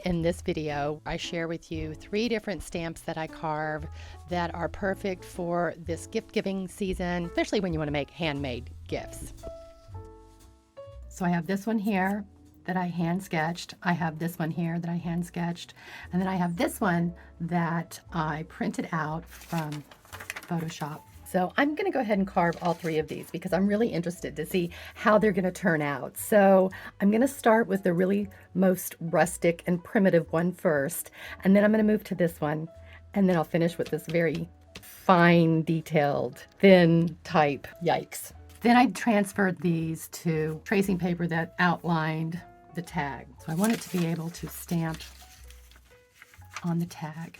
In this video, I share with you 3 different stamps that I carve that are perfect for this gift-giving season, especially when you want to make handmade gifts. So I have this one here that I hand sketched. I have this one here that I hand sketched. And then I have this one that I printed out from Photoshop. So I'm going to go ahead and carve all 3 of these because I'm really interested to see how they're going to turn out. So I'm going to start with the really most rustic and primitive one first, and then I'm going to move to this one, and then I'll finish with this very fine, detailed, thin type. Yikes. Then I transferred these to tracing paper that outlined the tag. So I want it to be able to stamp on the tag.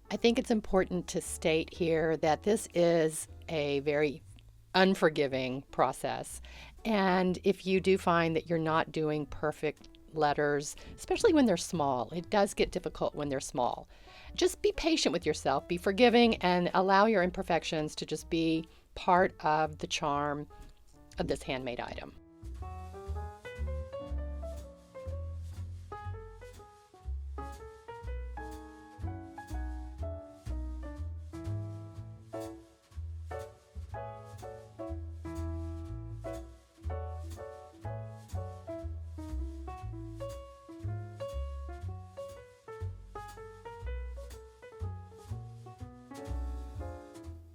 I think it's important to state here that this is a very unforgiving process. And if you do find that you're not doing perfect letters, especially when they're small, it does get difficult when they're small. Just be patient with yourself, be forgiving, and allow your imperfections to just be part of the charm of this handmade item.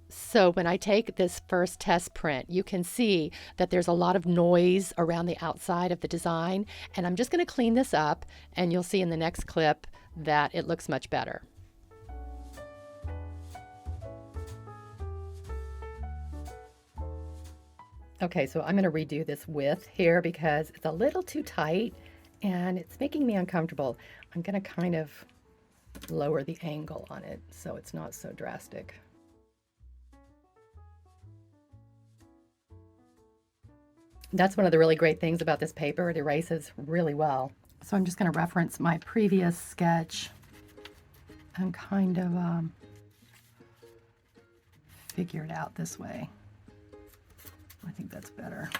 So when I take this first test print, you can see that there's a lot of noise around the outside of the design, and I'm just going to clean this up, and you'll see in the next clip that it looks much better. Okay, so I'm going to redo this width here because it's a little too tight and it's making me uncomfortable. I'm going to kind of lower the angle on it so it's not so drastic. That's one of the really great things about this paper. It erases really well. So I'm just going to reference my previous sketch and kind of figure it out this way. I think that's better.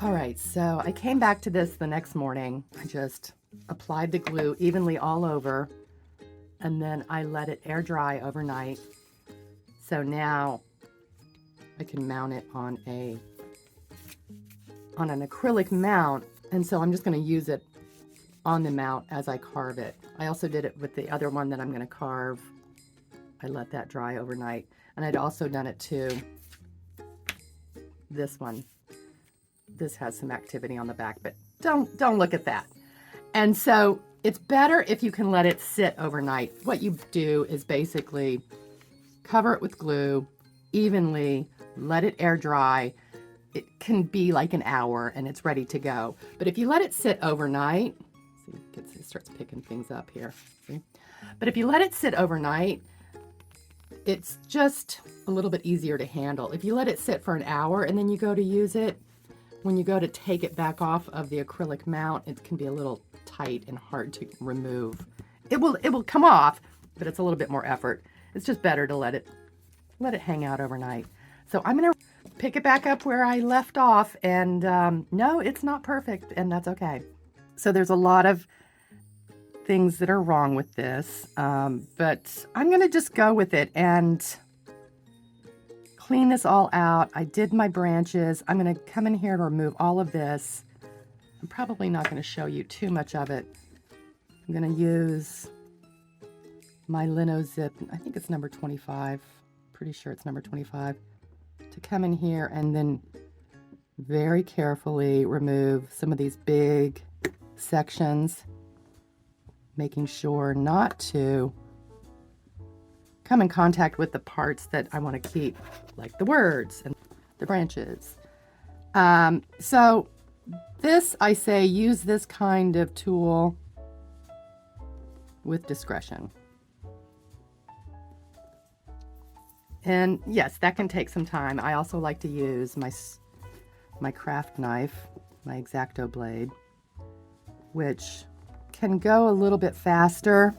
All right, so I came back to this the next morning. I just applied the glue evenly all over, and then I let it air dry overnight. So now I can mount it on an acrylic mount, and so I'm just going to use it on the mount as I carve it. I also did it with the other one that I'm going to carve. I let that dry overnight, and I'd also done it to this one. This has some activity on the back, but don't look at that. And so it's better if you can let it sit overnight. What you do is basically cover it with glue evenly, let it air dry. It can be like an hour and it's ready to go. But if you let it sit overnight, see, it starts picking things up here. See? But if you let it sit overnight, it's just a little bit easier to handle. If you let it sit for an hour and then you go to use it, when you go to take it back off of the acrylic mount, it can be a little tight and hard to remove. It will come off, but it's a little bit more effort. It's just better to let it let it hang out overnight. So I'm going to pick it back up where I left off, and no, it's not perfect, and that's okay. So there's a lot of things that are wrong with this, but I'm going to just go with it and clean this all out. I did my branches. I'm going to come in here and remove all of this. I'm probably not going to show you too much of it. I'm going to use my lino zip, I think it's number 25, pretty sure it's number 25, to come in here and then very carefully remove some of these big sections, making sure not to come in contact with the parts that I want to keep, like the words and the branches. So this, I say, use this kind of tool with discretion. And yes, that can take some time. I also like to use my craft knife, my X-Acto blade, which can go a little bit faster.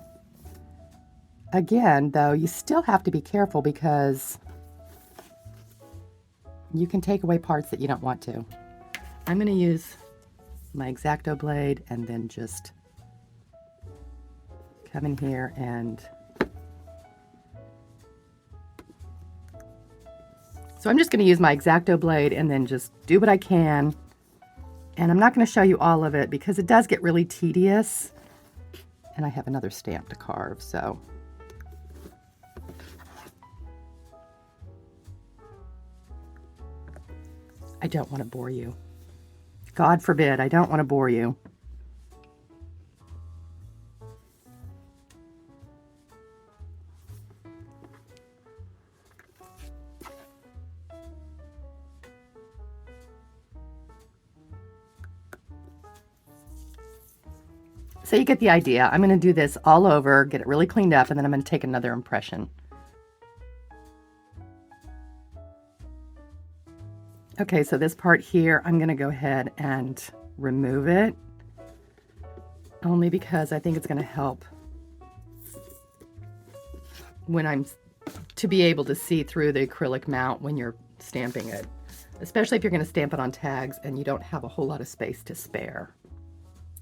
Again, though, you still have to be careful because you can take away parts that you don't want to. I'm going to use my X-Acto blade and then just come in here and so I'm just going to use my X-Acto blade and then just do what I can. And I'm not going to show you all of it because it does get really tedious. And I have another stamp to carve, so. I don't want to bore you. God forbid, I don't want to bore you. So you get the idea. I'm going to do this all over, get it really cleaned up, and then I'm going to take another impression. Okay, so this part here, I'm going to go ahead and remove it, only because I think it's going to help when I'm to be able to see through the acrylic mount when you're stamping it, especially if you're going to stamp it on tags and you don't have a whole lot of space to spare.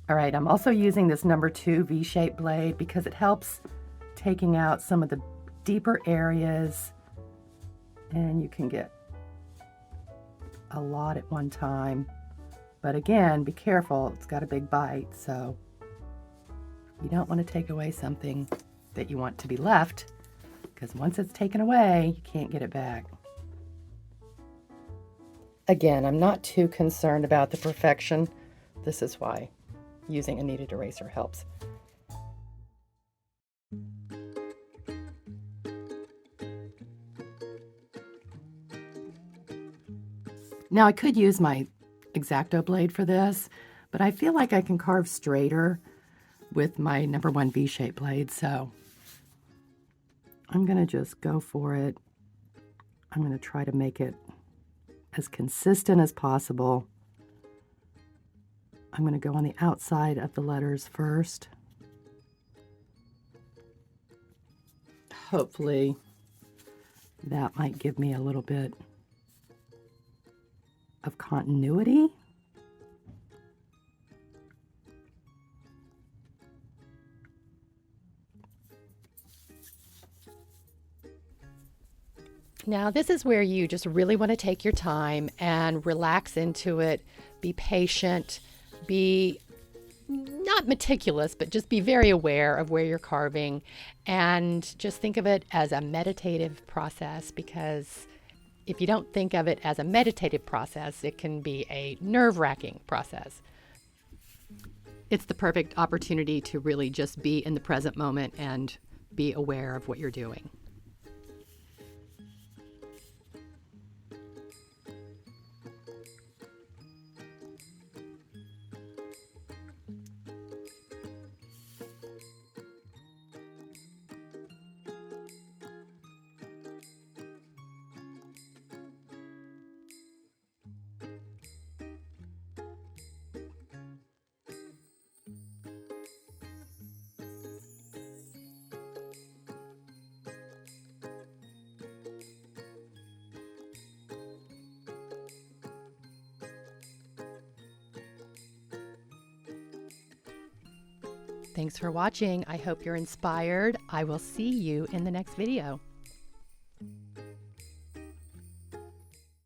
All right, I'm also using this number 2 V-shaped blade because it helps taking out some of the deeper areas, and you can get a lot at one time. But again, be careful, it's got a big bite, so you don't want to take away something that you want to be left, because once it's taken away, you can't get it back. Again, I'm not too concerned about the perfection. This is why using a kneaded eraser helps. Now I could use my X-Acto blade for this, but I feel like I can carve straighter with my number 1 V-shaped blade, so I'm going to just go for it. I'm going to try to make it as consistent as possible. I'm going to go on the outside of the letters first. Hopefully that might give me a little bit of continuity. Now this is where you just really want to take your time and relax into it. Be patient, be not meticulous, but just be very aware of where you're carving, and just think of it as a meditative process, because if you don't think of it as a meditative process, it can be a nerve-wracking process. It's the perfect opportunity to really just be in the present moment and be aware of what you're doing. Thanks for watching. I hope you're inspired. I will see you in the next video.